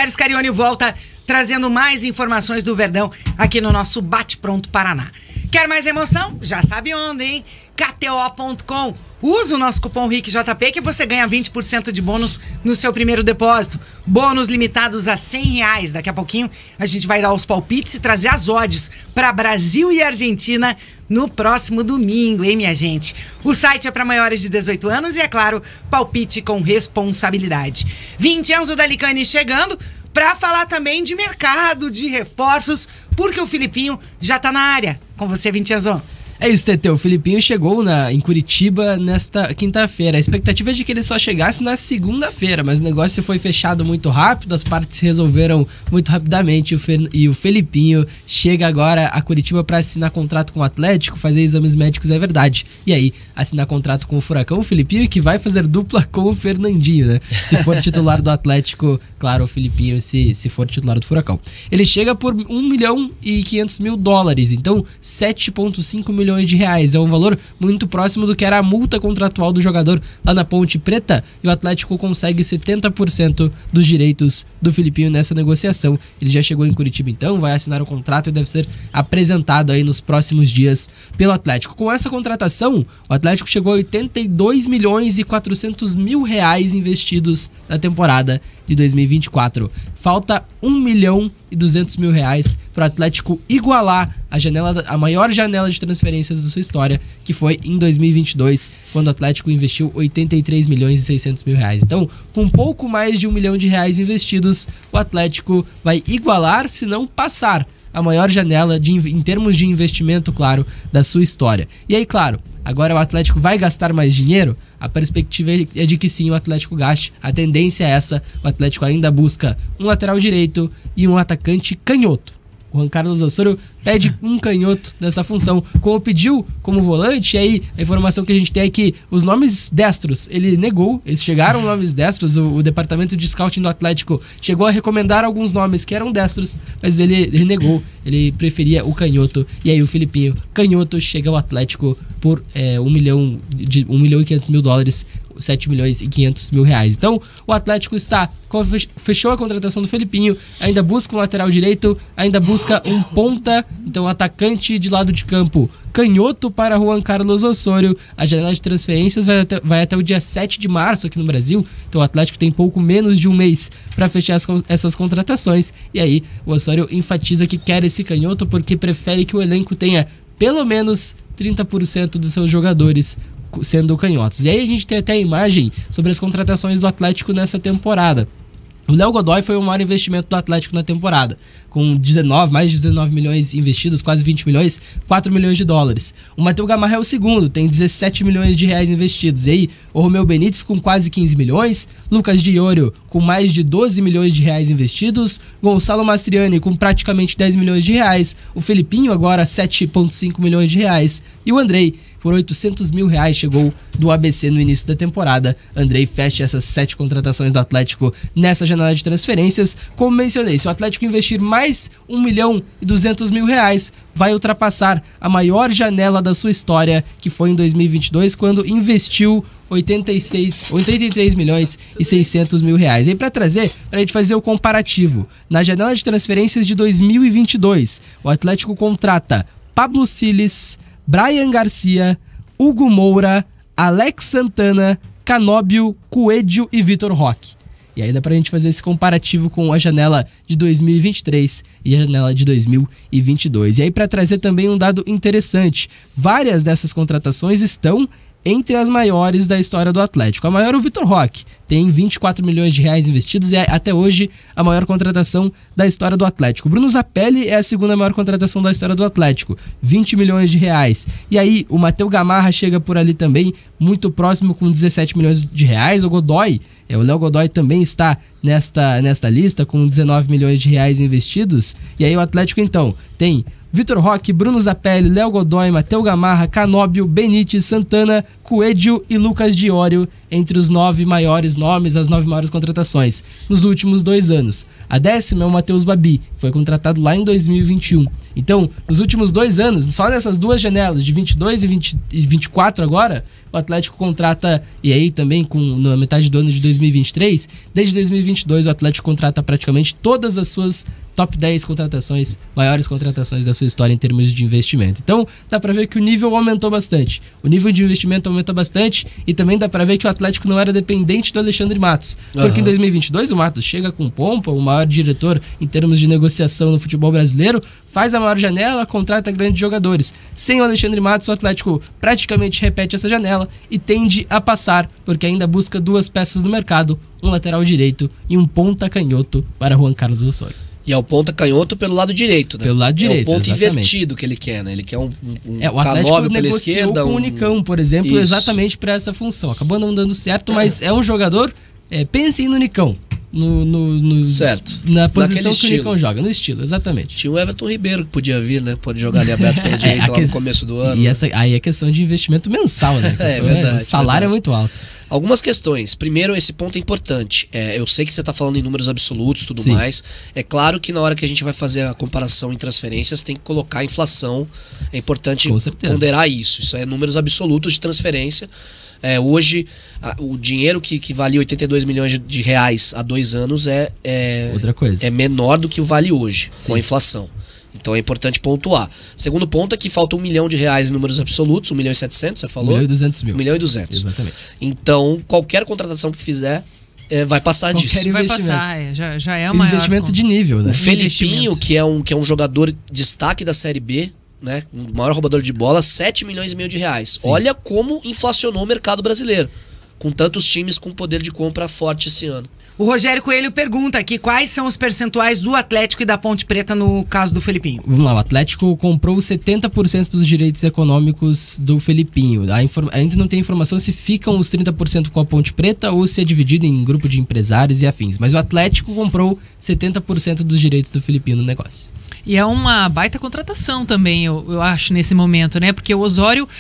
Rogério Scarione volta trazendo mais informações do Verdão aqui no nosso Bate Pronto Paraná. Quer mais emoção? Já sabe onde, hein? KTO.com. Usa o nosso cupom RICJP que você ganha 20% de bônus no seu primeiro depósito. Bônus limitados a R$100. Daqui a pouquinho a gente vai dar os palpites e trazer as odds para Brasil e Argentina no próximo domingo, hein, minha gente? O site é para maiores de 18 anos e, é claro, palpite com responsabilidade. Vincenzo Dalicani chegando para falar também de mercado, de reforços, porque o Filipinho já tá na área. Com você, Vincenzo. É isso, Teteu. O Filipinho chegou em Curitiba nesta quinta-feira. A expectativa é de que ele só chegasse na segunda-feira, mas o negócio foi fechado muito rápido, as partes se resolveram muito rapidamente e o Filipinho chega agora a Curitiba para assinar contrato com o Atlético, fazer exames médicos, é verdade. E aí, assinar contrato com o Furacão, o Filipinho que vai fazer dupla com o Fernandinho, né? Se for titular do Atlético, claro, o Filipinho se for titular do Furacão. Ele chega por $1.500.000, então 7,5 milhões de reais. É um valor muito próximo do que era a multa contratual do jogador lá na Ponte Preta, e o Atlético consegue 70% dos direitos do Filipinho nessa negociação. Ele já chegou em Curitiba então, vai assinar o contrato e deve ser apresentado aí nos próximos dias pelo Atlético. Com essa contratação, o Atlético chegou a $82.400.000 investidos na temporada de 2024. Falta $1.200.000 para o Atlético igualar a maior janela de transferências da sua história, que foi em 2022, quando o Atlético investiu $83.600.000. Então, com pouco mais de R$1 milhão investidos, o Atlético vai igualar, se não passar, a maior janela em termos de investimento, claro, da sua história. E aí, claro, agora o Atlético vai gastar mais dinheiro? A perspectiva é de que sim, o Atlético gaste. A tendência é essa. O Atlético ainda busca um lateral direito e um atacante canhoto. O Juan Carlos Osorio pede um canhoto nessa função, como pediu como volante. E aí a informação que a gente tem é que os nomes destros ele negou, eles chegaram nomes destros, o departamento de scouting do Atlético chegou a recomendar alguns nomes que eram destros, mas ele negou, ele preferia o canhoto. E aí o Filipinho canhoto chega ao Atlético por $1.500.000, $7.500.000. Então, o Atlético fechou a contratação do Filipinho, ainda busca um lateral direito, ainda busca um ponta, então atacante de lado de campo canhoto para Juan Carlos Osorio. A janela de transferências vai até o dia 7 de março aqui no Brasil, então o Atlético tem pouco menos de um mês para fechar essas contratações. E aí o Osorio enfatiza que quer esse canhoto porque prefere que o elenco tenha pelo menos 30% dos seus jogadores sendo canhotos. E aí a gente tem até a imagem sobre as contratações do Atlético nessa temporada. O Léo Godoy foi o maior investimento do Atlético na temporada, com mais de 19 milhões investidos, quase 20 milhões, $4 milhões. O Matheus Gamarra é o segundo, tem 17 milhões de reais investidos. E aí, o Romeu Benítez com quase 15 milhões, Lucas Diorio com mais de 12 milhões de reais investidos, Gonçalo Mastriani com praticamente 10 milhões de reais, o Filipinho agora 7,5 milhões de reais, e o Andrei por $800.000 chegou do ABC no início da temporada. Andrei fecha essas 7 contratações do Atlético nessa janela de transferências. Como mencionei, se o Atlético investir mais $1.200.000, vai ultrapassar a maior janela da sua história, que foi em 2022, quando investiu $83.600.000. E para trazer, para a gente fazer o comparativo, na janela de transferências de 2022, o Atlético contrata Pablo Siles, Brian Garcia, Hugo Moura, Alex Santana, Canóbio, Coelho e Vitor Roque. E aí dá pra gente fazer esse comparativo com a janela de 2023 e a janela de 2022. E aí para trazer também um dado interessante, várias dessas contratações estão entre as maiores da história do Atlético. A maior é o Vitor Roque, tem 24 milhões de reais investidos e é até hoje a maior contratação da história do Atlético. Bruno Zapelli é a segunda maior contratação da história do Atlético, 20 milhões de reais. E aí o Matheus Gamarra chega por ali também, muito próximo, com 17 milhões de reais. O Léo Godoy também está nesta lista com 19 milhões de reais investidos. E aí o Atlético então tem Vitor Roque, Bruno Zapelli, Léo Godoy, Matheus Gamarra, Canóbio, Benítez, Santana, Coelho e Lucas Diorio. entre os 9 maiores nomes, as 9 maiores contratações nos últimos 2 anos. A 10ª é o Matheus Babi, que foi contratado lá em 2021. Então, nos últimos 2 anos, só nessas 2 janelas, de 22 e 24 agora, o Atlético contrata, e aí também na metade do ano de 2023, desde 2022 o Atlético contrata praticamente todas as suas top 10 contratações, maiores contratações da sua história em termos de investimento. Então, dá pra ver que o nível aumentou bastante. O nível de investimento aumentou bastante e também dá pra ver que o Atlético não era dependente do Alexandre Matos. Porque em 2022 o Matos chega com pompa, o maior diretor em termos de negociação no futebol brasileiro, faz a maior janela, contrata grandes jogadores. Sem o Alexandre Matos, o Atlético praticamente repete essa janela e tende a passar, porque ainda busca 2 peças no mercado, um lateral direito e um ponta canhoto para Juan Carlos Osorio. E é o ponta canhoto pelo lado direito, né? Pelo lado direito, é o ponto exatamente. Invertido que ele quer, né? Ele quer um o Atlético Canóbio pela esquerda. Com o Nicão, por exemplo, Isso. Exatamente para essa função. Acabou não dando certo, mas é um jogador... pensem no Nicão. Certo. Na posição Naquele que o Nicão joga, no estilo, exatamente. Tinha o Everton Ribeiro que podia vir, né? Pode jogar ali aberto pela direita lá no começo do ano. E aí é questão de investimento mensal, né? Verdade. O salário é muito alto. Algumas questões. Primeiro, esse ponto é importante. Eu sei que você está falando em números absolutos e tudo mais. É claro que na hora que a gente vai fazer a comparação em transferências, tem que colocar a inflação. É importante ponderar isso. Isso é números absolutos de transferência. Hoje, o dinheiro que valia 82 milhões de reais há 2 anos outra coisa. É menor do que o vale hoje, Sim. com a inflação. Então é importante pontuar. Segundo ponto é que falta R$1 milhão em números absolutos, 1,7 milhão, você falou? 1.200.000. 1,2 milhão. Exatamente. Então, qualquer contratação que fizer vai passar disso. Vai passar, já é o maior. Investimento de nível, né? O Felipinho, que é um jogador destaque da Série B, né? O maior roubador de bola, 7,5 milhões de reais. Sim. Olha como inflacionou o mercado brasileiro, com tantos times com poder de compra forte esse ano. O Rogério Coelho pergunta aqui quais são os percentuais do Atlético e da Ponte Preta no caso do Felipinho. Vamos lá, o Atlético comprou 70% dos direitos econômicos do Felipinho. Ainda não tem informação se ficam os 30% com a Ponte Preta ou se é dividido em grupo de empresários e afins. Mas o Atlético comprou 70% dos direitos do Felipinho no negócio. E é uma baita contratação também, eu acho, nesse momento, né? Porque o Osorio